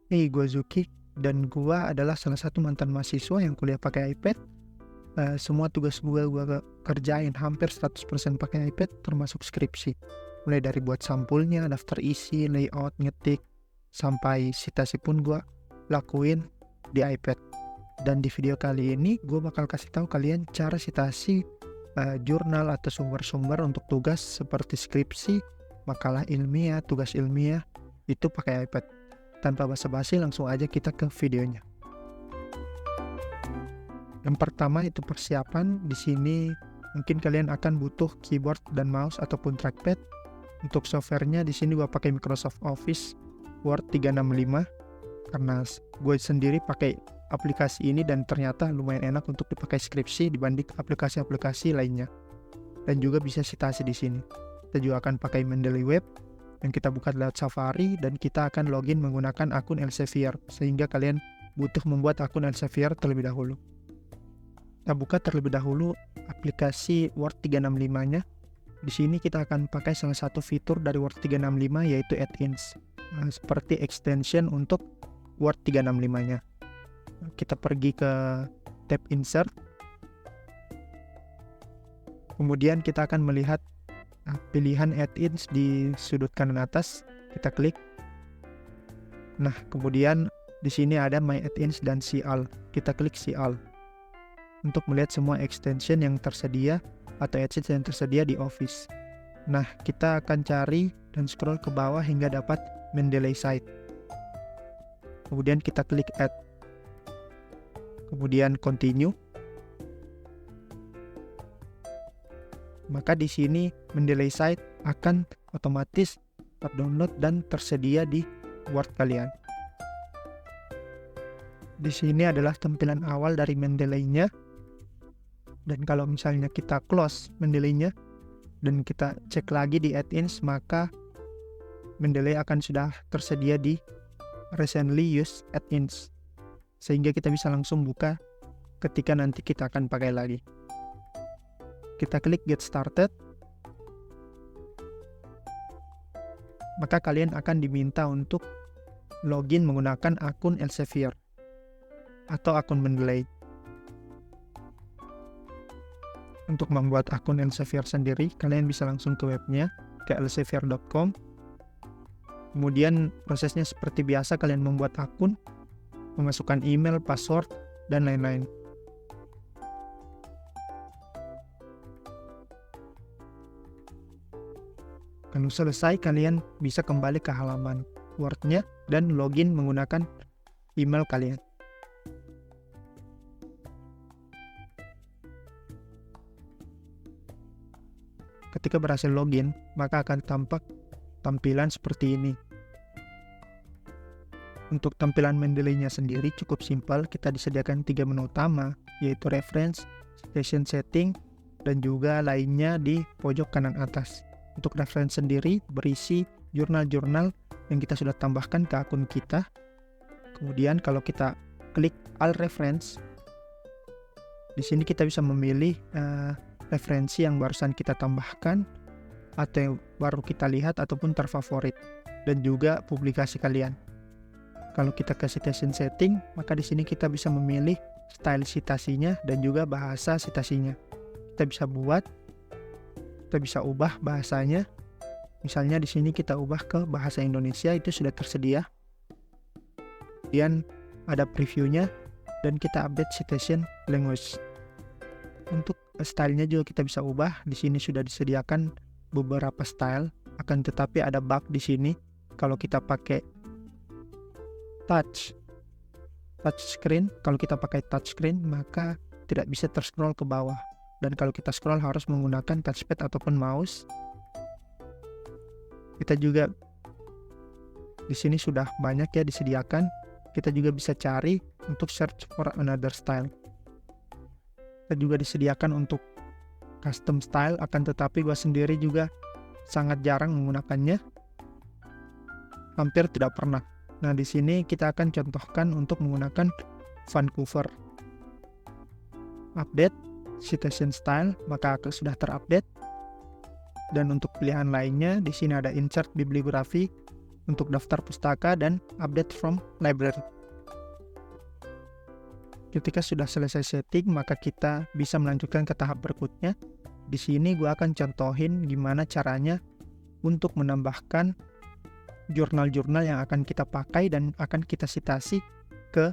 Gue Zuki, dan gue adalah salah satu mantan mahasiswa yang kuliah pakai iPad. Semua tugas gue kerjain hampir 100% pakai iPad, termasuk skripsi. Mulai dari buat sampulnya, daftar isi, layout, ngetik, sampai citasi pun gue lakuin di iPad. Dan di video kali ini gue bakal kasih tahu kalian cara citasi jurnal atau sumber-sumber untuk tugas seperti skripsi, makalah ilmiah, tugas ilmiah, itu pakai iPad. Tanpa basa-basi, langsung aja kita ke videonya. Yang pertama itu persiapan. Di sini mungkin kalian akan butuh keyboard dan mouse ataupun trackpad. Untuk softwarenya di sini gue pakai Microsoft Office Word 365 karena gue sendiri pakai aplikasi ini dan ternyata lumayan enak untuk dipakai skripsi dibanding aplikasi-aplikasi lainnya. Dan juga bisa citasi di sini. Kita juga akan pakai Mendeley Web yang kita buka lewat Safari, dan kita akan login menggunakan akun Elsevier, sehingga kalian butuh membuat akun Elsevier terlebih dahulu. Kita buka terlebih dahulu aplikasi Word 365-nya. Di sini kita akan pakai salah satu fitur dari Word 365, yaitu add-ins, seperti extension untuk Word 365-nya. Kita pergi ke tab Insert. Kemudian kita akan melihat pilihan add-ins di sudut kanan atas, kita klik. Nah, kemudian di sini ada My Add-ins dan See All. Kita klik See All untuk melihat semua extension yang tersedia atau add-ins yang tersedia di Office. Nah, kita akan cari dan scroll ke bawah hingga dapat Mendeley Site. Kemudian kita klik Add. Kemudian Continue. Maka di sini Mendeley Site akan otomatis terdownload dan tersedia di Word kalian. Di sini adalah tampilan awal dari Mendeley-nya. Dan kalau misalnya kita close Mendeley-nya dan kita cek lagi di add-ins, maka Mendeley akan sudah tersedia di Recently Used Add-ins, sehingga kita bisa langsung buka ketika nanti kita akan pakai lagi. Kita klik Get Started. Maka kalian akan diminta untuk login menggunakan akun Elsevier atau akun Mendeley. Untuk membuat akun Elsevier sendiri, kalian bisa langsung ke webnya, ke elsevier.com. Kemudian prosesnya seperti biasa, kalian membuat akun, memasukkan email, password, dan lain-lain. Kalau selesai, kalian bisa kembali ke halaman Word-nya dan login menggunakan email kalian. Ketika berhasil login, maka akan tampak tampilan seperti ini. Untuk tampilan Mendeley-nya sendiri cukup simpel. Kita disediakan 3 menu utama, yaitu Reference, Station Setting, dan juga lainnya di pojok kanan atas. Untuk reference sendiri berisi jurnal-jurnal yang kita sudah tambahkan ke akun kita. Kemudian kalau kita klik All Reference, di sini kita bisa memilih referensi yang barusan kita tambahkan atau yang baru kita lihat ataupun terfavorit, dan juga publikasi kalian. Kalau kita ke citation setting, maka di sini kita bisa memilih style citasinya dan juga bahasa citasinya. Kita bisa ubah bahasanya. Misalnya di sini kita ubah ke bahasa Indonesia, itu sudah tersedia. Kemudian ada previewnya dan kita update citation language. Untuk stylenya juga kita bisa ubah. Di sini sudah disediakan beberapa style, akan tetapi ada bug di sini. Kalau kita pakai touch screen, kalau kita pakai touch screen maka tidak bisa terscroll ke bawah. Dan kalau kita scroll harus menggunakan touchpad ataupun mouse. Kita juga di sini sudah banyak ya disediakan. Kita juga bisa cari untuk search for another style. Kita juga disediakan untuk custom style, akan tetapi gue sendiri juga sangat jarang menggunakannya. Hampir tidak pernah. Nah, di sini kita akan contohkan untuk menggunakan Vancouver. Update citation style, maka sudah terupdate. Dan untuk pilihan lainnya, di sini ada insert bibliografi, untuk daftar pustaka dan update from library. Ketika sudah selesai setting, maka kita bisa melanjutkan ke tahap berikutnya. Di sini gue akan contohin gimana caranya untuk menambahkan jurnal-jurnal yang akan kita pakai dan akan kita citasi ke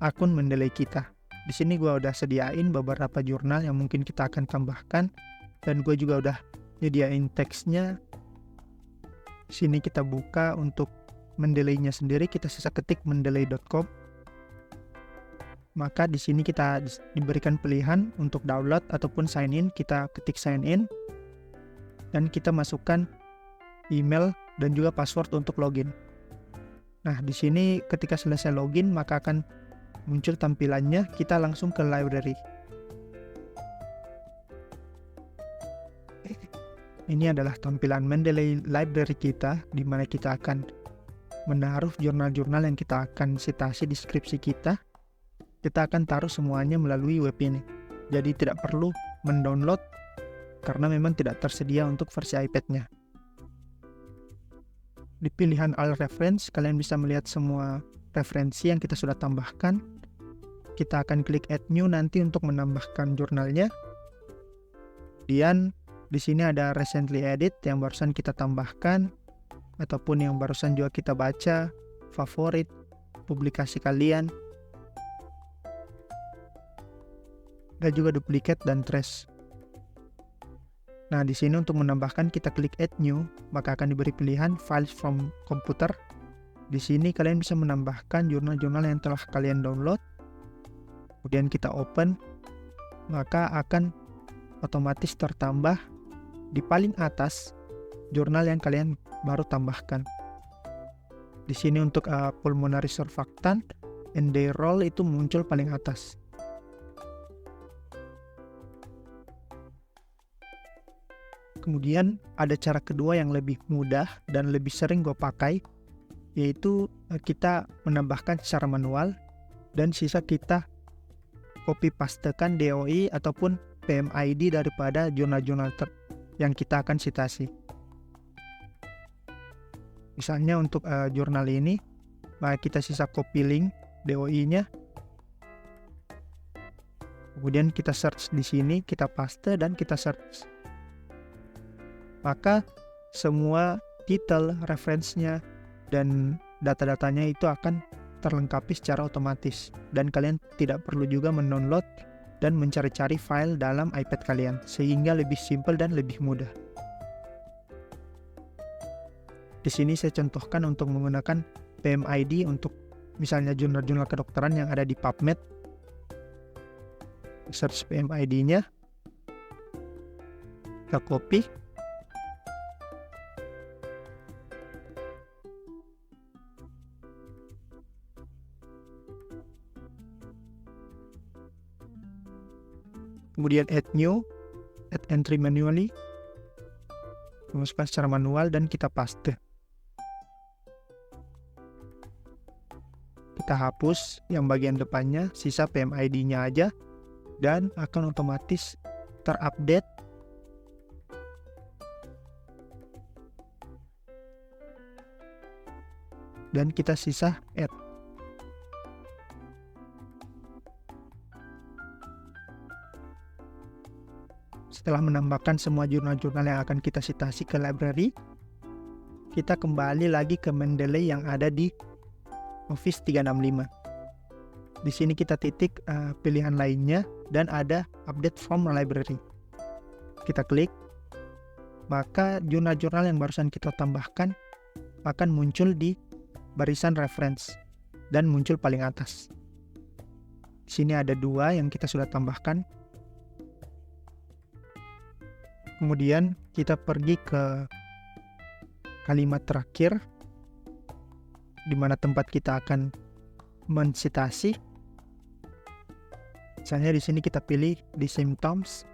akun Mendeley kita. Di sini gue udah sediain beberapa jurnal yang mungkin kita akan tambahkan, dan gue juga udah nyediain teksnya. Sini kita buka untuk Mendeley-nya sendiri, kita sisa ketik mendeley.com. Maka di sini kita diberikan pilihan untuk download ataupun sign in. Kita ketik sign in dan kita masukkan email dan juga password untuk login. Nah, di sini ketika selesai login maka akan muncul tampilannya. Kita langsung ke library. Ini adalah tampilan Mendeley library kita, di mana kita akan menaruh jurnal-jurnal yang kita akan citasi di skripsi kita. Kita akan taruh semuanya melalui web ini. Jadi tidak perlu mendownload karena memang tidak tersedia untuk versi iPad-nya. Di pilihan all reference, kalian bisa melihat semua referensi yang kita sudah tambahkan. Kita akan klik add new nanti untuk menambahkan jurnalnya. Kemudian di sini ada recently edit yang barusan kita tambahkan ataupun yang barusan juga kita baca, favorit, publikasi kalian, dan juga duplicate dan trace. Nah, di sini untuk menambahkan kita klik add new, maka akan diberi pilihan files from computer. Di sini kalian bisa menambahkan jurnal-jurnal yang telah kalian download. Kemudian kita open, maka akan otomatis tertambah di paling atas jurnal yang kalian baru tambahkan. Di sini untuk pulmonary surfactant and their role itu muncul paling atas. Kemudian ada cara kedua yang lebih mudah dan lebih sering gue pakai, yaitu kita menambahkan secara manual dan sisa kita copy pastekan DOI ataupun PMID daripada jurnal-jurnal yang kita akan citasi. Misalnya untuk jurnal ini, maka kita sisa copy link DOI-nya. Kemudian kita search di sini, kita paste dan kita search. Maka semua titel, referensinya, dan data-datanya itu akan terlengkapi secara otomatis. Dan kalian tidak perlu juga mendownload dan mencari-cari file dalam iPad kalian, sehingga lebih simpel dan lebih mudah. Di sini saya contohkan untuk menggunakan PMID untuk misalnya jurnal-jurnal kedokteran yang ada di PubMed. Search PMID-nya, kita copy. Kemudian add new, add entry manually, masukkan secara manual dan kita paste. Kita hapus yang bagian depannya, sisa PMID-nya aja, dan akan otomatis terupdate. Dan kita sisa add. Setelah menambahkan semua jurnal-jurnal yang akan kita citasi ke library, kita kembali lagi ke Mendeley yang ada di Office 365. Di sini kita titik pilihan lainnya dan ada update from library. Kita klik, maka jurnal-jurnal yang barusan kita tambahkan akan muncul di barisan reference dan muncul paling atas. Di sini ada 2 yang kita sudah tambahkan. Kemudian kita pergi ke kalimat terakhir, di mana tempat kita akan mensitasi. Misalnya di sini kita pilih di symptoms,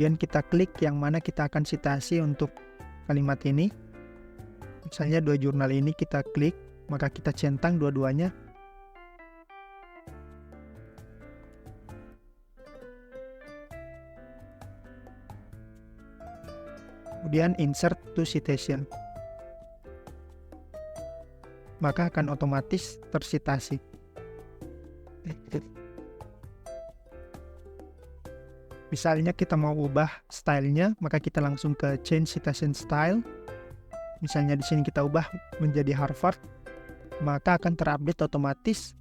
dan kita klik yang mana kita akan citasi untuk kalimat ini. Misalnya 2 jurnal ini kita klik, maka kita centang dua-duanya. Kemudian insert to citation. maka akan otomatis tersitasi. Misalnya kita mau ubah stylenya, maka kita langsung ke change citation style. Misalnya di sini kita ubah menjadi Harvard, maka akan terupdate otomatis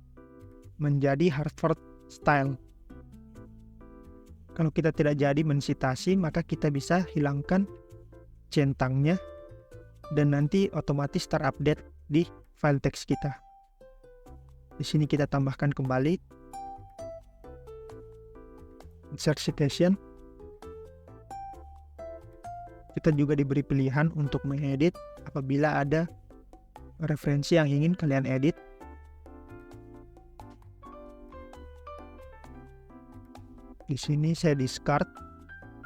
menjadi Harvard style. Kalau kita tidak jadi mensitasi, maka kita bisa hilangkan centangnya dan nanti otomatis terupdate di file teks kita. Di sini kita tambahkan kembali insert citation. Kita juga diberi pilihan untuk mengedit apabila ada referensi yang ingin kalian edit. Di sini saya discard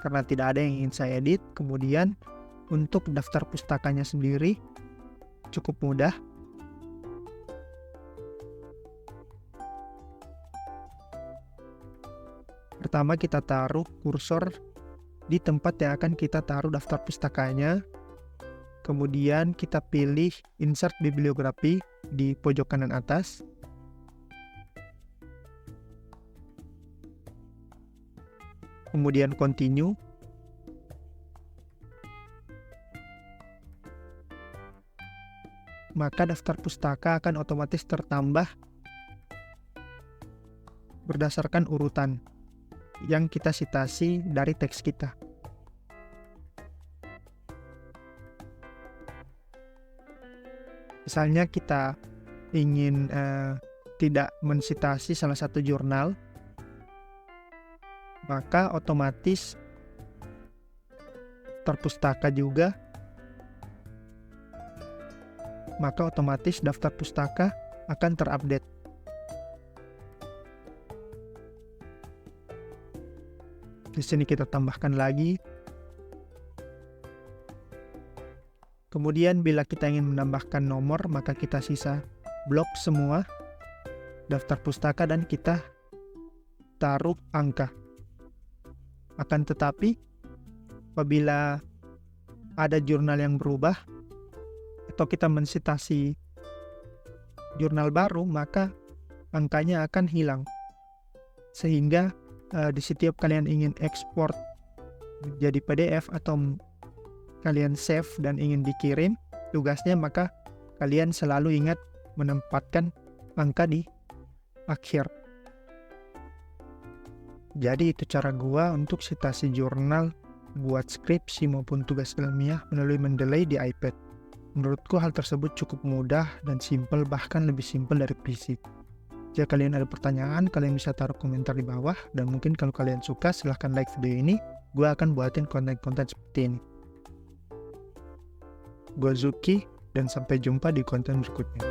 karena tidak ada yang ingin saya edit. Kemudian untuk daftar pustakanya sendiri cukup mudah. Pertama kita taruh kursor di tempat yang akan kita taruh daftar pustakanya. Kemudian kita pilih insert bibliografi di pojok kanan atas. Kemudian continue. Maka daftar pustaka akan otomatis tertambah berdasarkan urutan yang kita sitasi dari teks kita. Misalnya kita ingin tidak mensitasi salah satu jurnal, maka otomatis terpustaka juga, maka otomatis daftar pustaka akan terupdate. Di sini kita tambahkan lagi. Kemudian bila kita ingin menambahkan nomor, maka kita sisa blok semua daftar pustaka dan kita taruh angka. Akan tetapi apabila ada jurnal yang berubah atau kita mensitasi jurnal baru, maka angkanya akan hilang. Sehingga di setiap kalian ingin ekspor jadi PDF atau kalian save dan ingin dikirim tugasnya, maka kalian selalu ingat menempatkan angka di akhir. Jadi itu cara gua untuk citasi jurnal buat skripsi maupun tugas ilmiah melalui Mendeley di iPad. Menurutku hal tersebut cukup mudah dan simpel, bahkan lebih simpel dari PC. Jika kalian ada pertanyaan, kalian bisa taruh komentar di bawah, dan mungkin kalau kalian suka silahkan like video ini. Gue akan buatin konten-konten seperti ini. Gue Zuki, dan sampai jumpa di konten berikutnya.